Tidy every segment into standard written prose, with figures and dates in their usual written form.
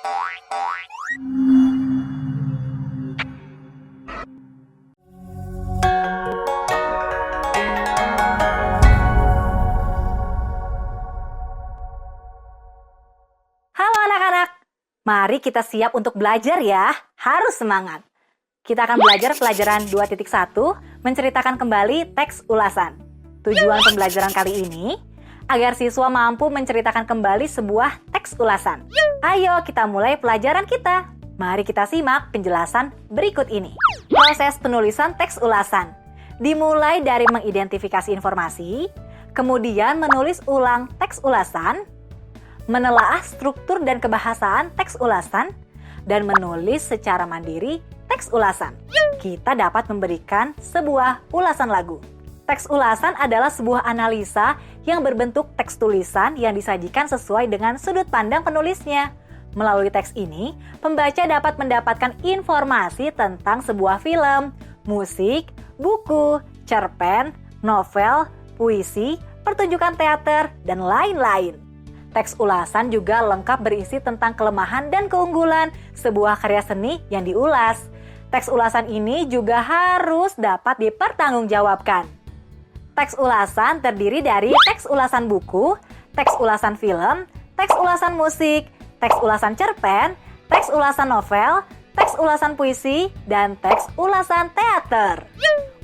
Halo anak-anak, mari kita siap untuk belajar ya. Harus semangat. Kita akan belajar pelajaran 2.1 menceritakan kembali teks ulasan. Tujuan pembelajaran kali ini agar siswa mampu menceritakan kembali sebuah teks ulasan. Ayo kita mulai pelajaran kita. Mari kita simak penjelasan berikut ini. Proses penulisan teks ulasan dimulai dari mengidentifikasi informasi, kemudian menulis ulang teks ulasan, menelaah struktur dan kebahasaan teks ulasan, dan menulis secara mandiri teks ulasan. Kita dapat memberikan sebuah ulasan lagu. Teks ulasan adalah sebuah analisa yang berbentuk teks tulisan yang disajikan sesuai dengan sudut pandang penulisnya. Melalui teks ini, pembaca dapat mendapatkan informasi tentang sebuah film, musik, buku, cerpen, novel, puisi, pertunjukan teater, dan lain-lain. Teks ulasan juga lengkap berisi tentang kelemahan dan keunggulan sebuah karya seni yang diulas. Teks ulasan ini juga harus dapat dipertanggungjawabkan. Teks ulasan terdiri dari teks ulasan buku, teks ulasan film, teks ulasan musik, teks ulasan cerpen, teks ulasan novel, teks ulasan puisi, dan teks ulasan teater.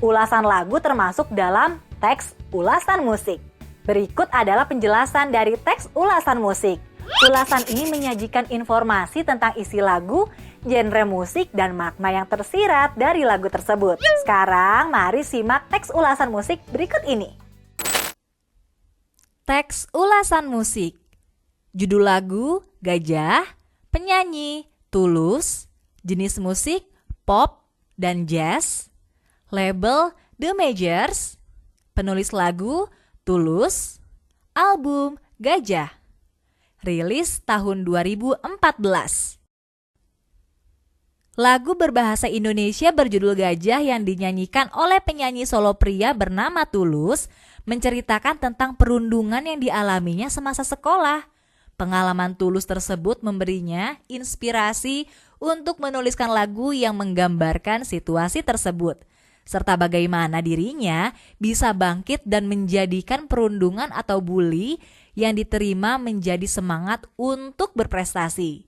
Ulasan lagu termasuk dalam teks ulasan musik. Berikut adalah penjelasan dari teks ulasan musik. Ulasan ini menyajikan informasi tentang isi lagu, genre musik, dan makna yang tersirat dari lagu tersebut. Sekarang mari simak teks ulasan musik berikut ini. Teks ulasan musik. Judul lagu, Gajah. Penyanyi, Tulus. Jenis musik, pop dan jazz. Label, The Majors. Penulis lagu, Tulus. Album, Gajah. Rilis tahun 2014. Lagu berbahasa Indonesia berjudul Gajah yang dinyanyikan oleh penyanyi solo pria bernama Tulus menceritakan tentang perundungan yang dialaminya semasa sekolah. Pengalaman Tulus tersebut memberinya inspirasi untuk menuliskan lagu yang menggambarkan situasi tersebut, serta bagaimana dirinya bisa bangkit dan menjadikan perundungan atau bully yang diterima menjadi semangat untuk berprestasi.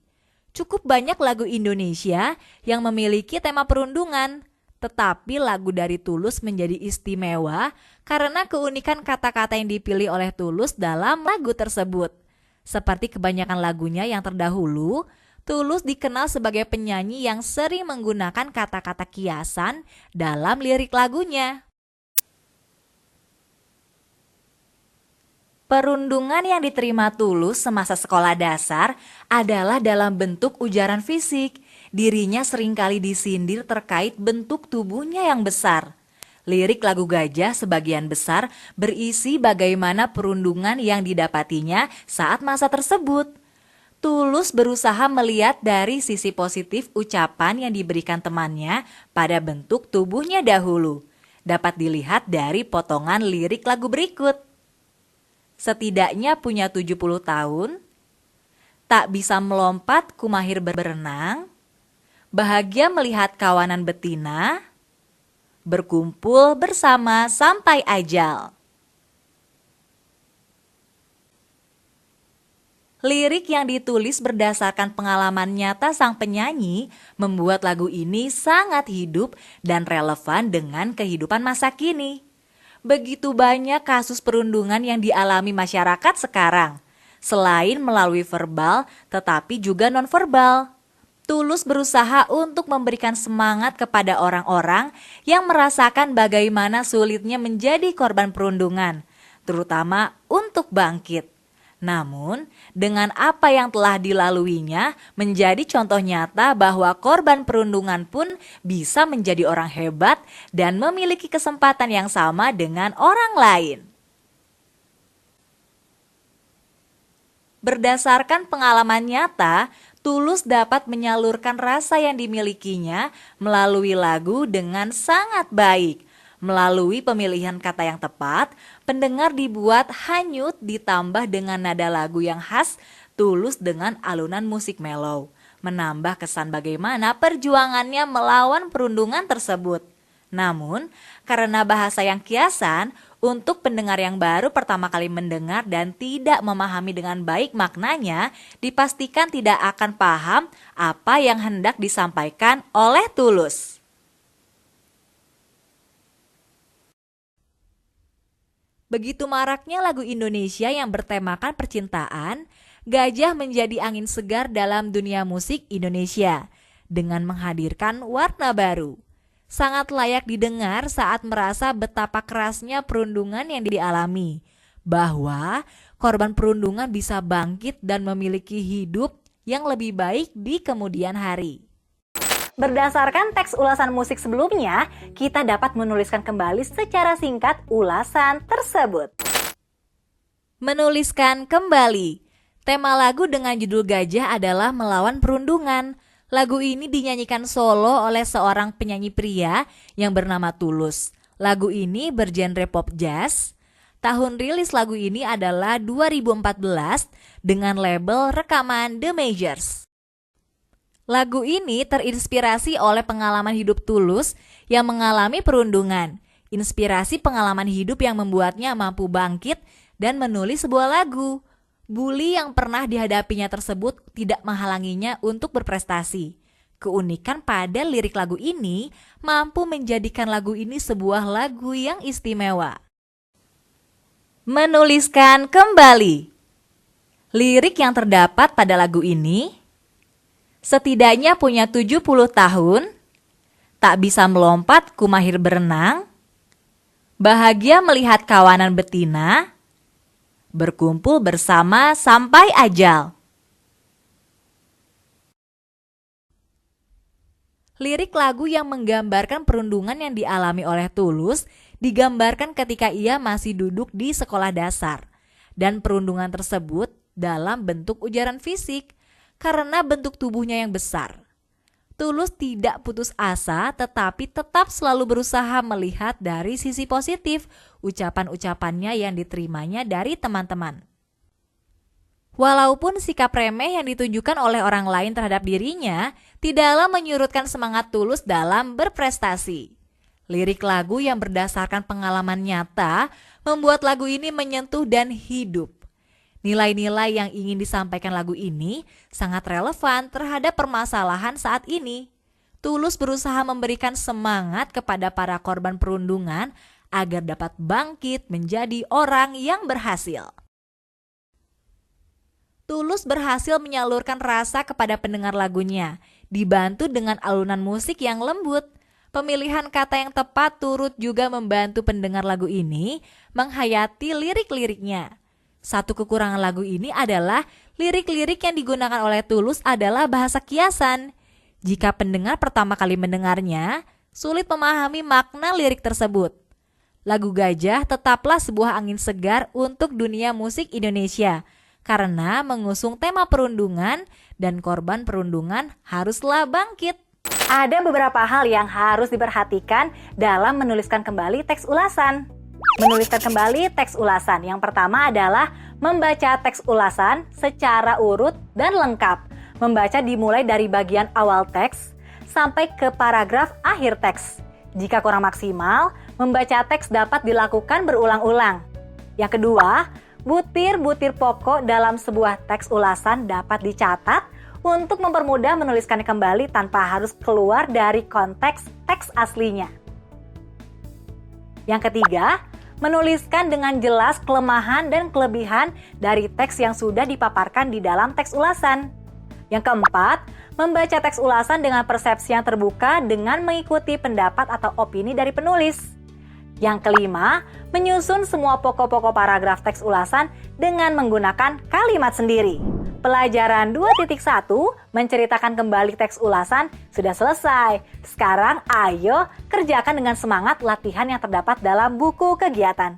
Cukup banyak lagu Indonesia yang memiliki tema perundungan, tetapi lagu dari Tulus menjadi istimewa karena keunikan kata-kata yang dipilih oleh Tulus dalam lagu tersebut. Seperti kebanyakan lagunya yang terdahulu, Tulus dikenal sebagai penyanyi yang sering menggunakan kata-kata kiasan dalam lirik lagunya. Perundungan yang diterima Tulus semasa sekolah dasar adalah dalam bentuk ujaran fisik. Dirinya seringkali disindir terkait bentuk tubuhnya yang besar. Lirik lagu Gajah sebagian besar berisi bagaimana perundungan yang didapatinya saat masa tersebut. Tulus berusaha melihat dari sisi positif ucapan yang diberikan temannya pada bentuk tubuhnya dahulu. Dapat dilihat dari potongan lirik lagu berikut. Setidaknya punya 70 tahun, tak bisa melompat ku mahir berenang, bahagia melihat kawanan betina, berkumpul bersama sampai ajal. Lirik yang ditulis berdasarkan pengalaman nyata sang penyanyi membuat lagu ini sangat hidup dan relevan dengan kehidupan masa kini. Begitu banyak kasus perundungan yang dialami masyarakat sekarang, selain melalui verbal tetapi juga nonverbal. Tulus berusaha untuk memberikan semangat kepada orang-orang yang merasakan bagaimana sulitnya menjadi korban perundungan, terutama untuk bangkit. Namun, dengan apa yang telah dilaluinya menjadi contoh nyata bahwa korban perundungan pun bisa menjadi orang hebat dan memiliki kesempatan yang sama dengan orang lain. Berdasarkan pengalaman nyata, Tulus dapat menyalurkan rasa yang dimilikinya melalui lagu dengan sangat baik. Melalui pemilihan kata yang tepat, pendengar dibuat hanyut ditambah dengan nada lagu yang khas, Tulus dengan alunan musik mellow. menambah kesan bagaimana perjuangannya melawan perundungan tersebut. Namun, karena bahasa yang kiasan, untuk pendengar yang baru pertama kali mendengar dan tidak memahami dengan baik maknanya, dipastikan tidak akan paham apa yang hendak disampaikan oleh Tulus. Begitu maraknya lagu Indonesia yang bertemakan percintaan, Gajah menjadi angin segar dalam dunia musik Indonesia dengan menghadirkan warna baru. Sangat layak didengar saat merasa betapa kerasnya perundungan yang dialami, bahwa korban perundungan bisa bangkit dan memiliki hidup yang lebih baik di kemudian hari. Berdasarkan teks ulasan musik sebelumnya, kita dapat menuliskan kembali secara singkat ulasan tersebut. Menuliskan kembali. Tema lagu dengan judul Gajah adalah melawan perundungan. Lagu ini dinyanyikan solo oleh seorang penyanyi pria yang bernama Tulus. Lagu ini bergenre pop jazz. Tahun rilis lagu ini adalah 2014 dengan label rekaman The Majors. Lagu ini terinspirasi oleh pengalaman hidup Tulus yang mengalami perundungan. Inspirasi pengalaman hidup yang membuatnya mampu bangkit dan menulis sebuah lagu. Bully yang pernah dihadapinya tersebut tidak menghalanginya untuk berprestasi. Keunikan pada lirik lagu ini mampu menjadikan lagu ini sebuah lagu yang istimewa. Menuliskan kembali. Lirik yang terdapat pada lagu ini: setidaknya punya 70 tahun, tak bisa melompat ku mahir berenang, bahagia melihat kawanan betina, berkumpul bersama sampai ajal. Lirik lagu yang menggambarkan perundungan yang dialami oleh Tulus digambarkan ketika ia masih duduk di sekolah dasar, dan perundungan tersebut dalam bentuk ujaran fisik karena bentuk tubuhnya yang besar. Tulus tidak putus asa tetapi tetap selalu berusaha melihat dari sisi positif ucapan-ucapannya yang diterimanya dari teman-teman. Walaupun sikap remeh yang ditunjukkan oleh orang lain terhadap dirinya tidaklah menyurutkan semangat Tulus dalam berprestasi. Lirik lagu yang berdasarkan pengalaman nyata membuat lagu ini menyentuh dan hidup. Nilai-nilai yang ingin disampaikan lagu ini sangat relevan terhadap permasalahan saat ini. Tulus berusaha memberikan semangat kepada para korban perundungan agar dapat bangkit menjadi orang yang berhasil. Tulus berhasil menyalurkan rasa kepada pendengar lagunya, dibantu dengan alunan musik yang lembut. Pemilihan kata yang tepat turut juga membantu pendengar lagu ini menghayati lirik-liriknya. Satu kekurangan lagu ini adalah lirik-lirik yang digunakan oleh Tulus adalah bahasa kiasan. Jika pendengar pertama kali mendengarnya, sulit memahami makna lirik tersebut. Lagu Gajah tetaplah sebuah angin segar untuk dunia musik Indonesia karena mengusung tema perundungan dan korban perundungan haruslah bangkit. Ada beberapa hal yang harus diperhatikan dalam menuliskan kembali teks ulasan. Menuliskan kembali teks ulasan. Yang pertama adalah membaca teks ulasan secara urut dan lengkap. Membaca dimulai dari bagian awal teks sampai ke paragraf akhir teks. Jika kurang maksimal, membaca teks dapat dilakukan berulang-ulang. Yang kedua, butir-butir pokok dalam sebuah teks ulasan dapat dicatat untuk mempermudah menuliskan kembali tanpa harus keluar dari konteks teks aslinya. Yang ketiga, menuliskan dengan jelas kelemahan dan kelebihan dari teks yang sudah dipaparkan di dalam teks ulasan. Yang keempat, membaca teks ulasan dengan persepsi yang terbuka dengan mengikuti pendapat atau opini dari penulis. Yang kelima, menyusun semua pokok-pokok paragraf teks ulasan dengan menggunakan kalimat sendiri. Pelajaran 2.1 menceritakan kembali teks ulasan sudah selesai. Sekarang ayo kerjakan dengan semangat latihan yang terdapat dalam buku kegiatan.